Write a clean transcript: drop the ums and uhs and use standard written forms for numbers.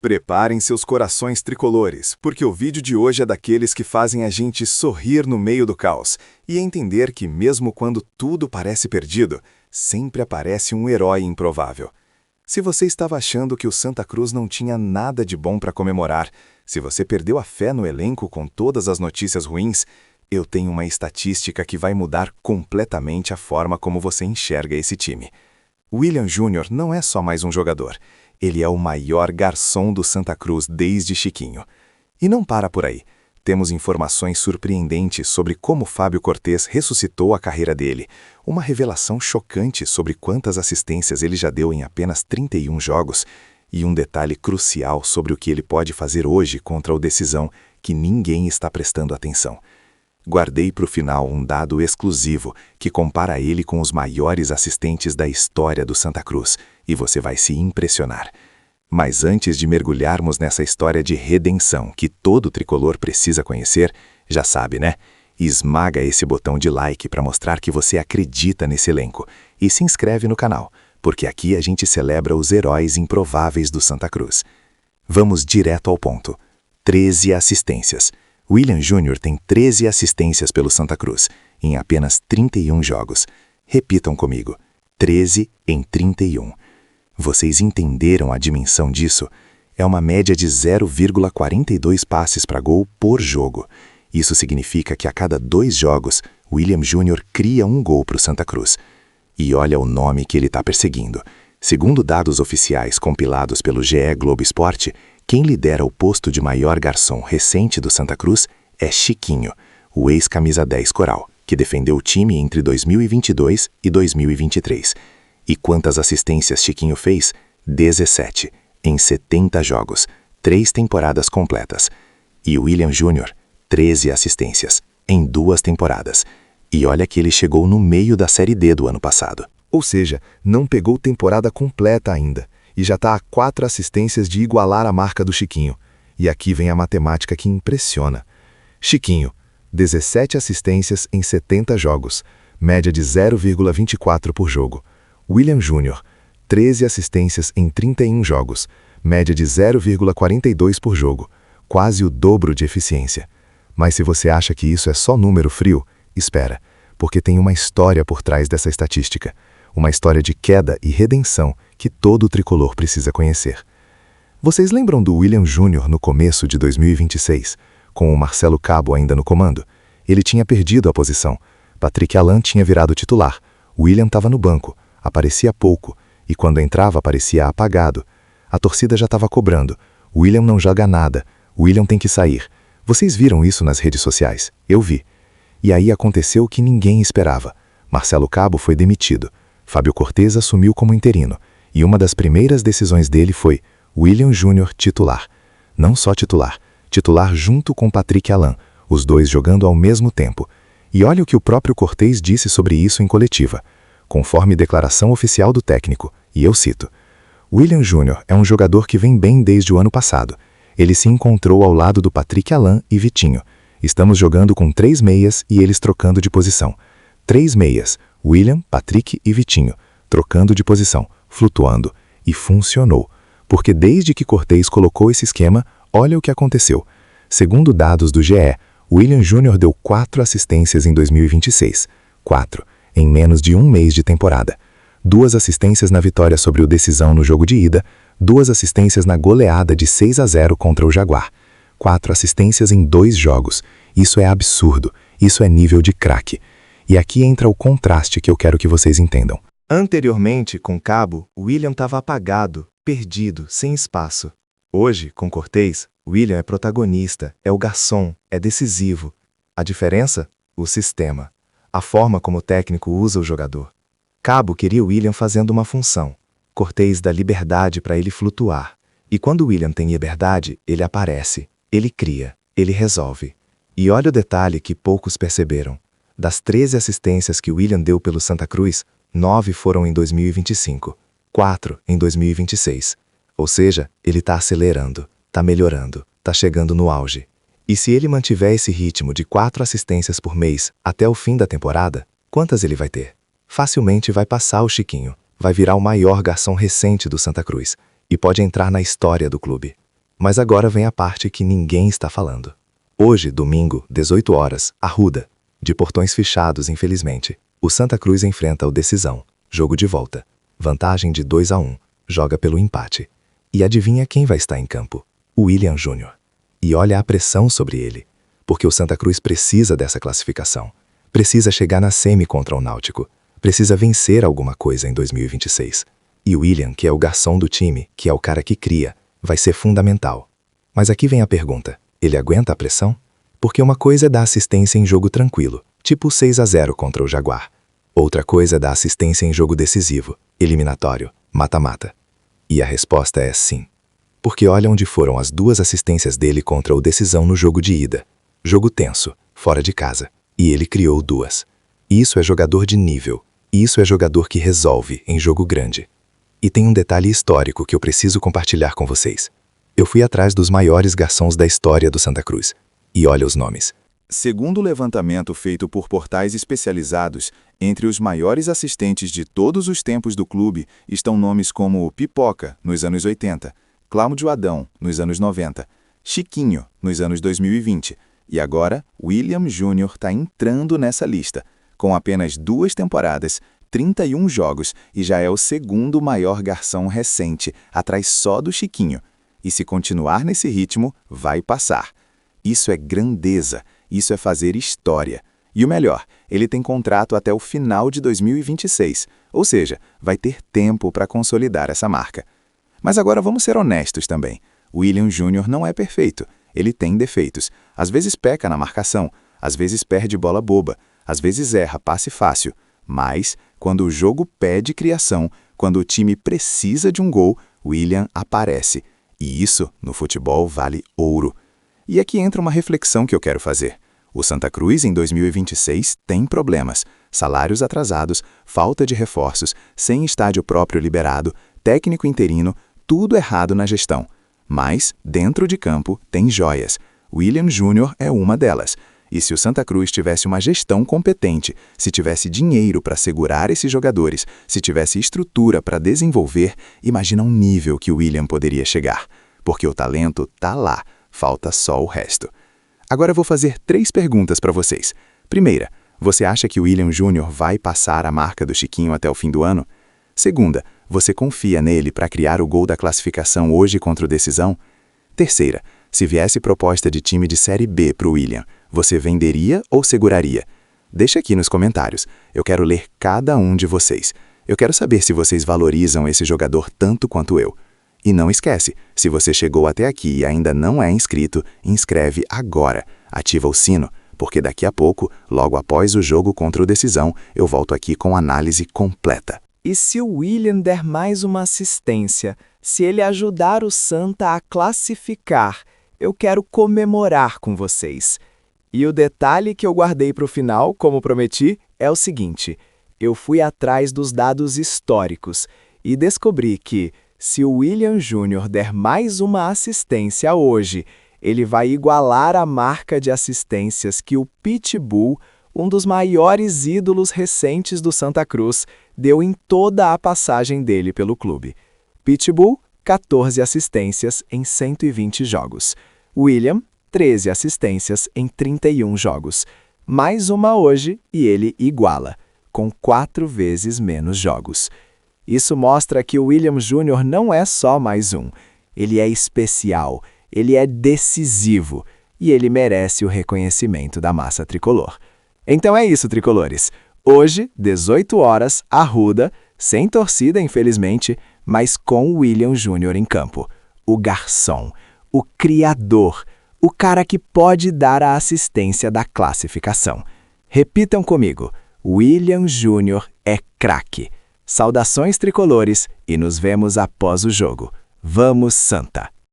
Preparem seus corações tricolores, porque o vídeo de hoje é daqueles que fazem a gente sorrir no meio do caos e entender que mesmo quando tudo parece perdido, sempre aparece um herói improvável. Se você estava achando que o Santa Cruz não tinha nada de bom para comemorar, se você perdeu a fé no elenco com todas as notícias ruins, eu tenho uma estatística que vai mudar completamente a forma como você enxerga esse time. William Júnior não é só mais um jogador. Ele é o maior garçom do Santa Cruz desde Chiquinho. E não para por aí. Temos informações surpreendentes sobre como Fábio Cortez ressuscitou a carreira dele, uma revelação chocante sobre quantas assistências ele já deu em apenas 31 jogos, e um detalhe crucial sobre o que ele pode fazer hoje contra o Decisão, que ninguém está prestando atenção. Guardei para o final um dado exclusivo que compara ele com os maiores assistentes da história do Santa Cruz, e você vai se impressionar. Mas antes de mergulharmos nessa história de redenção que todo tricolor precisa conhecer, já sabe, né? Esmaga esse botão de like para mostrar que você acredita nesse elenco e se inscreve no canal, porque aqui a gente celebra os heróis improváveis do Santa Cruz. Vamos direto ao ponto. 13 assistências. William Júnior tem 13 assistências pelo Santa Cruz, em apenas 31 jogos. Repitam comigo, 13 em 31. Vocês entenderam a dimensão disso? É uma média de 0,42 passes para gol por jogo. Isso significa que a cada 2 jogos, William Júnior cria um gol para o Santa Cruz. E olha o nome que ele está perseguindo. Segundo dados oficiais compilados pelo GE Globo Esporte, quem lidera o posto de maior garçom recente do Santa Cruz é Chiquinho, o ex-camisa 10 Coral, que defendeu o time entre 2022 e 2023. E quantas assistências Chiquinho fez? 17, em 70 jogos, 3 temporadas completas. E William Júnior, 13 assistências, em 2 temporadas. E olha que ele chegou no meio da Série D do ano passado. Ou seja, não pegou temporada completa ainda. E já está a 4 assistências de igualar a marca do Chiquinho. E aqui vem a matemática que impressiona. Chiquinho, 17 assistências em 70 jogos, média de 0,24 por jogo. William Júnior, 13 assistências em 31 jogos, média de 0,42 por jogo, quase o dobro de eficiência. Mas se você acha que isso é só número frio, espera, porque tem uma história por trás dessa estatística. Uma história de queda e redenção que todo tricolor precisa conhecer. Vocês lembram do William Júnior no começo de 2026, com o Marcelo Cabo ainda no comando? Ele tinha perdido a posição. Patrick Alan tinha virado titular. William estava no banco, aparecia pouco, e quando entrava parecia apagado. A torcida já estava cobrando. William não joga nada. William tem que sair. Vocês viram isso nas redes sociais? Eu vi. E aí aconteceu o que ninguém esperava. Marcelo Cabo foi demitido. Fábio Cortez assumiu como interino, e uma das primeiras decisões dele foi William Júnior titular. Não só titular, titular junto com Patrick Alan, os dois jogando ao mesmo tempo. E olha o que o próprio Cortez disse sobre isso em coletiva, conforme declaração oficial do técnico, e eu cito: William Júnior é um jogador que vem bem desde o ano passado. Ele se encontrou ao lado do Patrick Alan e Vitinho. Estamos jogando com 3 meias e eles trocando de posição. 3 meias, William, Patrick e Vitinho, trocando de posição, flutuando. E funcionou. Porque desde que Cortez colocou esse esquema, olha o que aconteceu. Segundo dados do GE, William Júnior deu 4 assistências em 2026. 4, em menos de um mês de temporada. 2 assistências na vitória sobre o Decisão no jogo de ida, 2 assistências na goleada de 6-0 contra o Jaguar. 4 assistências em 2 jogos. Isso é absurdo. Isso é nível de craque. E aqui entra o contraste que eu quero que vocês entendam. Anteriormente, com Cabo, William estava apagado, perdido, sem espaço. Hoje, com Cortez, William é protagonista, é o garçom, é decisivo. A diferença? O sistema. A forma como o técnico usa o jogador. Cabo queria William fazendo uma função. Cortez dá liberdade para ele flutuar. E quando William tem liberdade, ele aparece, ele cria, ele resolve. E olha o detalhe que poucos perceberam. Das 13 assistências que William deu pelo Santa Cruz, 9 foram em 2025, 4 em 2026. Ou seja, ele está acelerando, está melhorando, está chegando no auge. E se ele mantiver esse ritmo de 4 assistências por mês até o fim da temporada, quantas ele vai ter? Facilmente vai passar o Chiquinho, vai virar o maior garçom recente do Santa Cruz e pode entrar na história do clube. Mas agora vem a parte que ninguém está falando. Hoje, domingo, 18 horas, Arruda. De portões fechados, infelizmente. O Santa Cruz enfrenta o Decisão. Jogo de volta. Vantagem de 2-1. Joga pelo empate. E adivinha quem vai estar em campo? O William Júnior. E olha a pressão sobre ele. Porque o Santa Cruz precisa dessa classificação. Precisa chegar na semi contra o Náutico. Precisa vencer alguma coisa em 2026. E o William, que é o garçom do time, que é o cara que cria, vai ser fundamental. Mas aqui vem a pergunta. Ele aguenta a pressão? Porque uma coisa é dar assistência em jogo tranquilo, tipo 6-0 contra o Jaguar. Outra coisa é dar assistência em jogo decisivo, eliminatório, mata-mata. E a resposta é sim. Porque olha onde foram as 2 assistências dele contra o Decisão no jogo de ida. Jogo tenso, fora de casa. E ele criou 2. Isso é jogador de nível. Isso é jogador que resolve em jogo grande. E tem um detalhe histórico que eu preciso compartilhar com vocês. Eu fui atrás dos maiores garçons da história do Santa Cruz. E olha os nomes. Segundo o levantamento feito por portais especializados, entre os maiores assistentes de todos os tempos do clube estão nomes como Pipoca, nos anos 80, Cláudio Adão, nos anos 90, Chiquinho, nos anos 2020, e agora William Júnior está entrando nessa lista, com apenas 2 temporadas, 31 jogos e já é o segundo maior garçom recente, atrás só do Chiquinho. E se continuar nesse ritmo, vai passar. Isso é grandeza, isso é fazer história. E o melhor, ele tem contrato até o final de 2026, ou seja, vai ter tempo para consolidar essa marca. Mas agora vamos ser honestos também. O William Júnior não é perfeito, ele tem defeitos. Às vezes peca na marcação, às vezes perde bola boba, às vezes erra passe fácil. Mas, quando o jogo pede criação, quando o time precisa de um gol, William aparece. E isso, no futebol, vale ouro. E aqui entra uma reflexão que eu quero fazer. O Santa Cruz, em 2026, tem problemas. Salários atrasados, falta de reforços, sem estádio próprio liberado, técnico interino, tudo errado na gestão. Mas, dentro de campo, tem joias. William Júnior é uma delas. E se o Santa Cruz tivesse uma gestão competente, se tivesse dinheiro para segurar esses jogadores, se tivesse estrutura para desenvolver, imagina um nível que o William poderia chegar. Porque o talento tá lá, falta só o resto. Agora eu vou fazer 3 perguntas para vocês. Primeira, você acha que o William Júnior vai passar a marca do Chiquinho até o fim do ano? Segunda, você confia nele para criar o gol da classificação hoje contra o Decisão? Terceira, se viesse proposta de time de Série B para o William, você venderia ou seguraria? Deixa aqui nos comentários. Eu quero ler cada um de vocês. Eu quero saber se vocês valorizam esse jogador tanto quanto eu. E não esquece, se você chegou até aqui e ainda não é inscrito, inscreve agora. Ativa o sino, porque daqui a pouco, logo após o jogo contra o Decisão, eu volto aqui com análise completa. E se o William der mais uma assistência, se ele ajudar o Santa a classificar, eu quero comemorar com vocês. E o detalhe que eu guardei para o final, como prometi, é o seguinte: eu fui atrás dos dados históricos e descobri que, se o William Júnior der mais uma assistência hoje, ele vai igualar a marca de assistências que o Pitbull, um dos maiores ídolos recentes do Santa Cruz, deu em toda a passagem dele pelo clube. Pitbull, 14 assistências em 120 jogos. William, 13 assistências em 31 jogos. Mais uma hoje e ele iguala, com 4 vezes menos jogos. Isso mostra que o William Júnior não é só mais um. Ele é especial, ele é decisivo e ele merece o reconhecimento da massa tricolor. Então é isso, tricolores. Hoje, 18 horas, Arruda, sem torcida, infelizmente, mas com o William Júnior em campo. O garçom, o criador, o cara que pode dar a assistência da classificação. Repitam comigo, William Júnior é craque. Saudações tricolores e nos vemos após o jogo. Vamos, Santa!